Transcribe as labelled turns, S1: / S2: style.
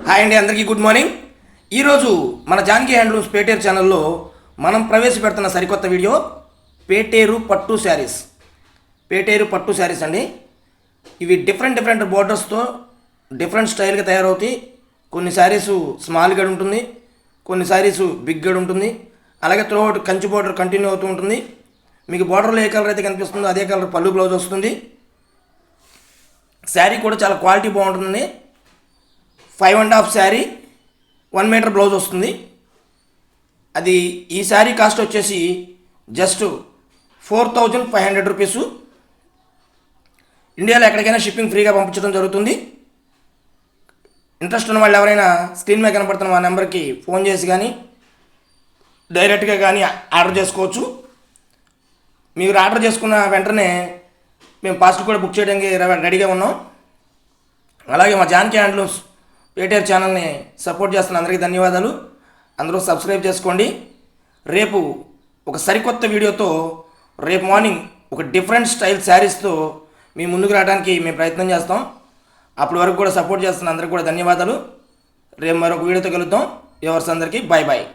S1: Hi అండి, అందరికీ good morning. ఈరోజు మన జానకి హ్యాండ్లూమ్స్ పేటేరు ఛానల్లో మనం ప్రవేశపెడుతున్న సరికొత్త వీడియో పేటేరు పట్టు శారీస్. పేటేరు పట్టు శారీస్ అండి. ఇవి డిఫరెంట్ బోర్డర్స్తో డిఫరెంట్ స్టైల్గా తయారవుతాయి. కొన్ని శారీసు స్మాల్ గడ్ ఉంటుంది, కొన్ని శారీసు బిగ్ గడ్ ఉంటుంది. అలాగే త్రూఅవుట్ కంచి బోర్డర్ కంటిన్యూ అవుతూ ఉంటుంది. మీకు బోర్డర్లో ఏ కలర్ అయితే కనిపిస్తుందో అదే కలర్ పళ్ళు బ్లౌజ్ వస్తుంది. శారీ కూడా చాలా క్వాలిటీ బాగుంటుంది. 5.5 శారీ 1 మీటర్ బ్లౌజ్ వస్తుంది. అది ఈ శారీ కాస్ట్ వచ్చేసి జస్ట్ 4,500 రూపీసు. ఇండియాలో ఎక్కడికైనా షిప్పింగ్ ఫ్రీగా పంపించడం జరుగుతుంది. ఇంట్రెస్ట్ ఉన్న వాళ్ళు ఎవరైనా స్క్రీన్ మీద కనపడుతున్న మా నెంబర్కి ఫోన్ చేసి కానీ డైరెక్ట్గా కానీ ఆర్డర్ చేసుకోవచ్చు. మీరు ఆర్డర్ చేసుకున్న వెంటనే మేము పార్సల్ కూడా బుక్ చేయడానికి రెడీగా ఉన్నాం. అలాగే మా జానకి హ్యాండ్లూమ్స్ పేటేరు ఛానల్ని సపోర్ట్ చేస్తున్న అందరికీ ధన్యవాదాలు. అందరూ సబ్స్క్రైబ్ చేసుకోండి. రేపు ఒక సరికొత్త వీడియోతో రేపు మార్నింగ్ ఒక డిఫరెంట్ స్టైల్ శారీస్తో మీ ముందుకు రావడానికి మేము ప్రయత్నం చేస్తాం. అప్పటి వరకు కూడా సపోర్ట్ చేస్తున్న అందరికీ కూడా ధన్యవాదాలు. రేపు మరొక వీడియోతో కలుద్దాం. వ్యూవర్స్ అందరికీ బాయ్.